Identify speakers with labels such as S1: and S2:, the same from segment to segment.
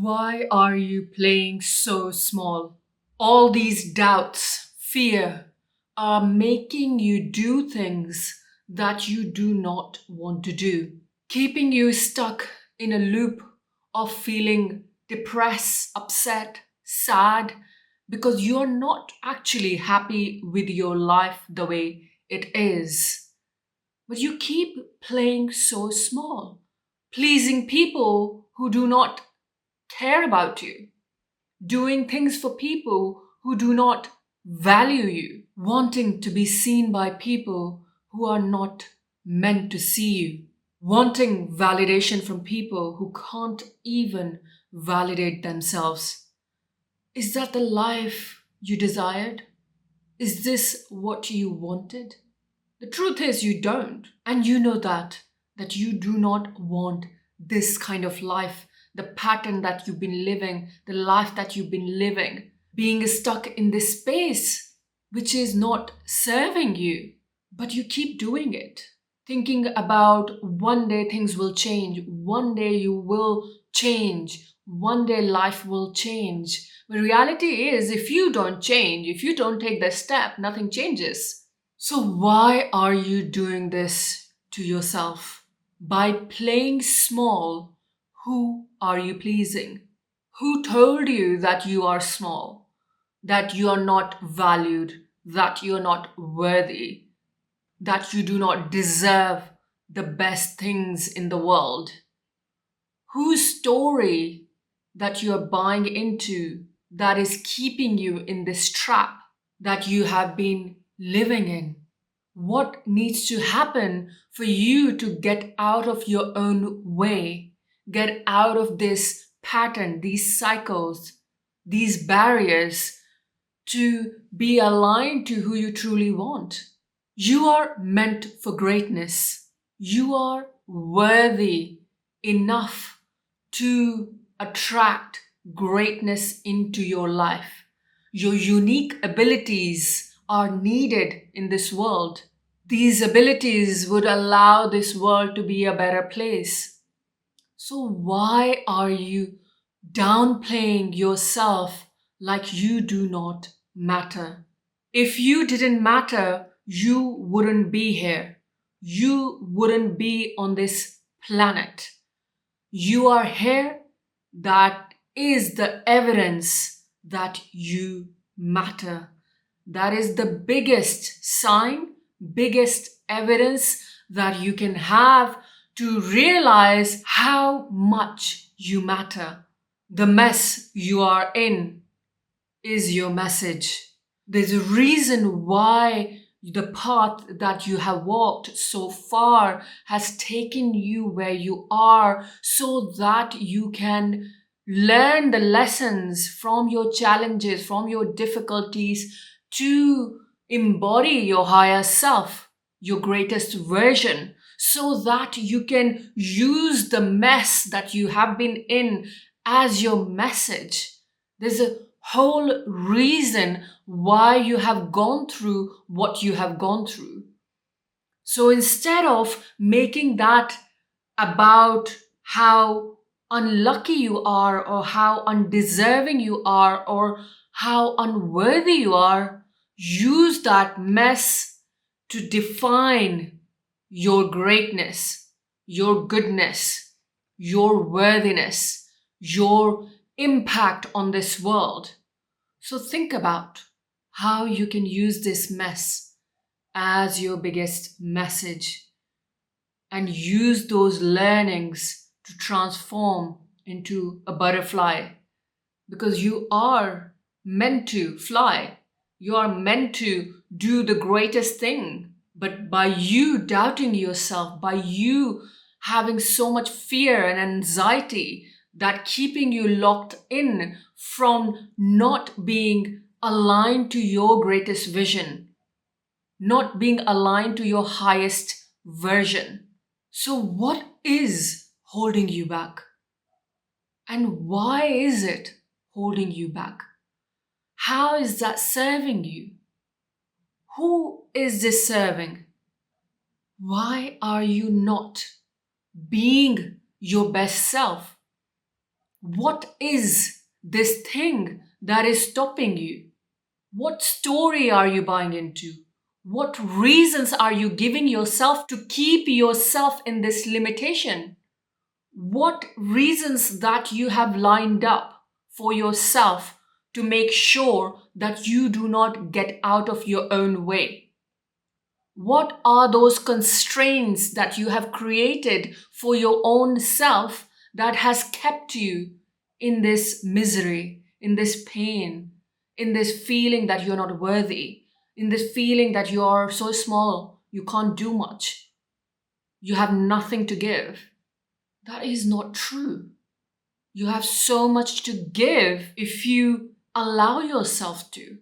S1: Why are you playing so small? All these doubts, fear are making you do things that you do not want to do, keeping you stuck in a loop of feeling depressed, upset, sad, because you're not actually happy with your life the way it is. But you keep playing so small, pleasing people who do not care about you, doing things for people who do not value you, wanting to be seen by people who are not meant to see you, wanting validation from people who can't even validate themselves. Is that the life you desired? Is this what you wanted? The truth is you don't. And you know that you do not want this kind of life, the pattern that you've been living, the life that you've been living, being stuck in this space which is not serving you, but you keep doing it. Thinking about one day things will change, one day you will change, one day life will change. But reality is, if you don't change, if you don't take the step, nothing changes. So, why are you doing this to yourself? By playing small, who are you pleasing? Who told you that you are small, that you are not valued, that you are not worthy, that you do not deserve the best things in the world? Whose story that you are buying into that is keeping you in this trap that you have been living in? What needs to happen for you to get out of your own way, get out of this pattern, these cycles, these barriers, to be aligned to who you truly want? You are meant for greatness. You are worthy enough to attract greatness into your life. Your unique abilities are needed in this world. These abilities would allow this world to be a better place. So, why are you downplaying yourself like you do not matter? If you didn't matter, you wouldn't be here. You wouldn't be on this planet. You are here. That is the evidence that you matter. That is the biggest sign, biggest evidence that you can have to realize how much you matter. The mess you are in is your message. There's a reason why the path that you have walked so far has taken you where you are, so that you can learn the lessons from your challenges, from your difficulties, to embody your higher self, your greatest version, so that you can use the mess that you have been in as your message. There's a whole reason why you have gone through what you have gone through. So instead of making that about how unlucky you are, or how undeserving you are, or how unworthy you are, use that mess to define your greatness, your goodness, your worthiness, your impact on this world. So think about how you can use this mess as your biggest message, and use those learnings to transform into a butterfly, because you are meant to fly. You are meant to do the greatest thing. But by you doubting yourself, by you having so much fear and anxiety that keeping you locked in from not being aligned to your greatest vision, not being aligned to your highest version. So, what is holding you back? And why is it holding you back? How is that serving you? Who is this serving? Why are you not being your best self? What is this thing that is stopping you? What story are you buying into? What reasons are you giving yourself to keep yourself in this limitation? What reasons that you have lined up for yourself to make sure that you do not get out of your own way? What are those constraints that you have created for your own self that has kept you in this misery, in this pain, in this feeling that you're not worthy, in this feeling that you are so small, you can't do much, you have nothing to give? That is not true. You have so much to give if you allow yourself to,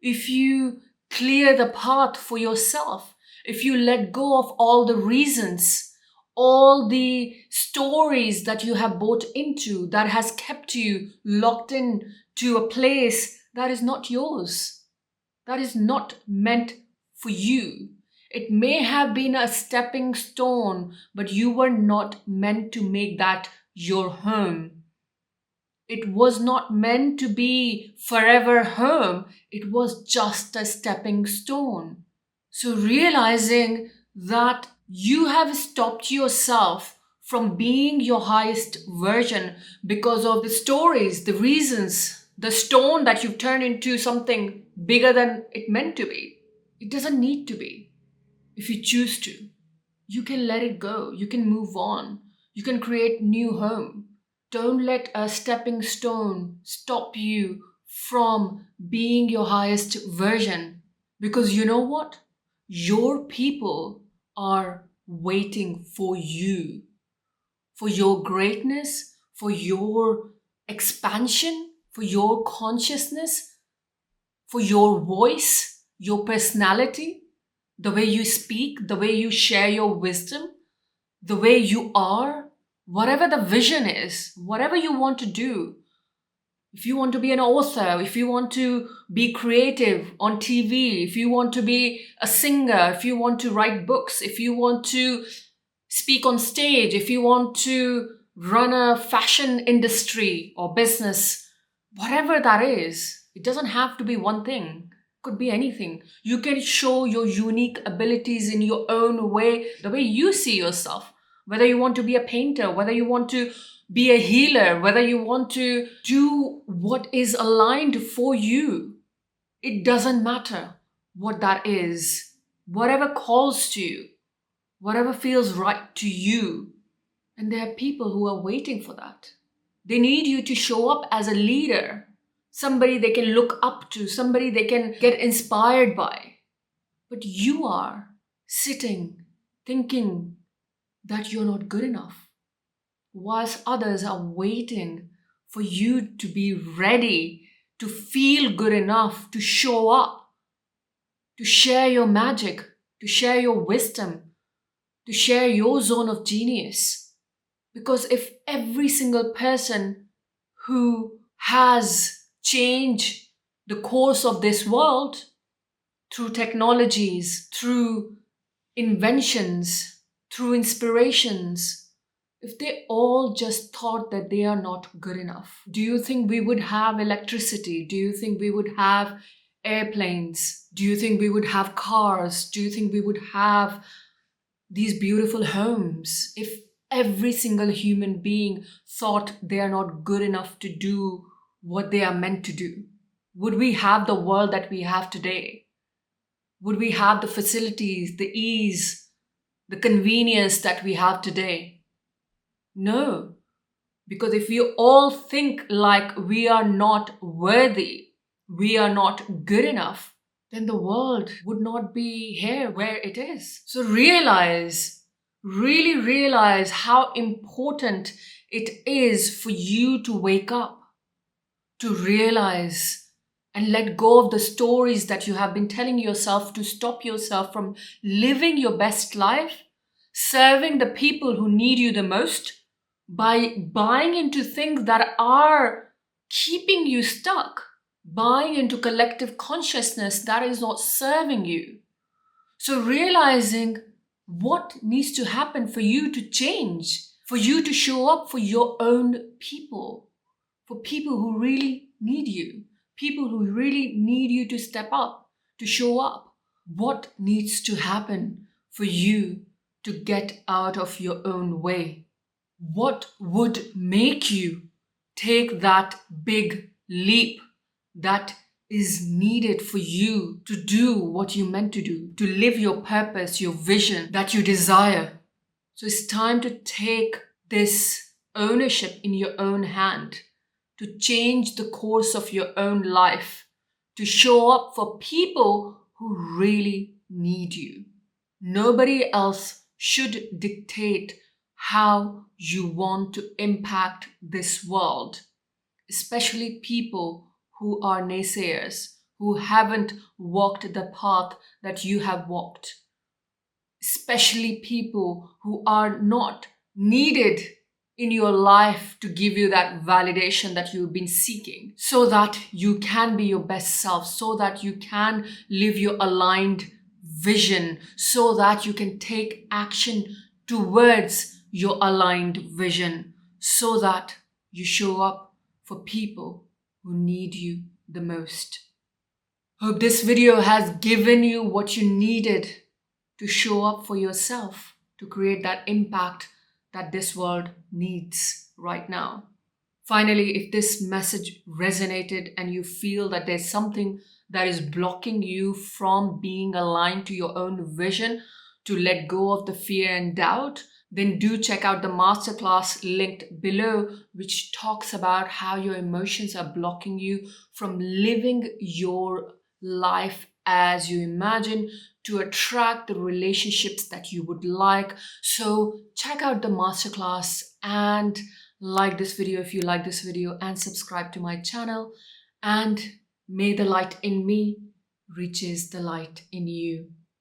S1: if you clear the path for yourself, if you let go of all the reasons, all the stories that you have bought into that has kept you locked in to a place that is not yours, that is not meant for you. It may have been a stepping stone, but you were not meant to make that your home. It was not meant to be forever home. It was just a stepping stone. So realizing that you have stopped yourself from being your highest version because of the stories, the reasons, the stone that you've turned into something bigger than it meant to be. It doesn't need to be. If you choose to, you can let it go. You can move on. You can create new home. Don't let a stepping stone stop you from being your highest version. Because you know what? Your people are waiting for you, for your greatness, for your expansion, for your consciousness, for your voice, your personality, the way you speak, the way you share your wisdom, the way you are, whatever the vision is, whatever you want to do. If you want to be an author, if you want to be creative on TV, if you want to be a singer, if you want to write books, if you want to speak on stage, if you want to run a fashion industry or business, whatever that is, it doesn't have to be one thing. Could be anything. You can show your unique abilities in your own way, the way you see yourself. Whether you want to be a painter, whether you want to be a healer, whether you want to do what is aligned for you. It doesn't matter what that is. Whatever calls to you, whatever feels right to you. And there are people who are waiting for that. They need you to show up as a leader, somebody they can look up to, somebody they can get inspired by. But you are sitting, thinking that you're not good enough, whilst others are waiting for you to be ready, to feel good enough, to show up, to share your magic, to share your wisdom, to share your zone of genius. Because if every single person who has changed the course of this world through technologies, through inventions, through inspirations, if they all just thought that they are not good enough, do you think we would have electricity? Do you think we would have airplanes? Do you think we would have cars? Do you think we would have these beautiful homes if every single human being thought they are not good enough to do what they are meant to do? Would we have the world that we have today? Would we have the facilities, the ease, the convenience that we have today? No, because if we all think like we are not worthy, we are not good enough, then the world would not be here where it is. So realize, really realize how important it is for you to wake up, to realize and let go of the stories that you have been telling yourself to stop yourself from living your best life, serving the people who need you the most, by buying into things that are keeping you stuck, buying into collective consciousness that is not serving you. So realizing what needs to happen for you to change, for you to show up for your own people. for people who really need you, people who really need you to step up, to show up. What needs to happen for you to get out of your own way? What would make you take that big leap that is needed for you to do what you meant to do, to live your purpose, your vision that you desire? So it's time to take this ownership in your own hand, to change the course of your own life, to show up for people who really need you. Nobody else should dictate how you want to impact this world, especially people who are naysayers, who haven't walked the path that you have walked, especially people who are not needed in your life to give you that validation that you've been seeking, so that you can be your best self, so that you can live your aligned vision, so that you can take action towards your aligned vision, so that you show up for people who need you the most. Hope this video has given you what you needed to show up for yourself, to create that impact that this world needs right now. Finally, if this message resonated and you feel that there's something that is blocking you from being aligned to your own vision, to let go of the fear and doubt, then do check out the masterclass linked below, which talks about how your emotions are blocking you from living your life as you imagine, to attract the relationships that you would like. So check out the masterclass and like this video if you like this video, and subscribe to my channel. And may the light in me reaches the light in you.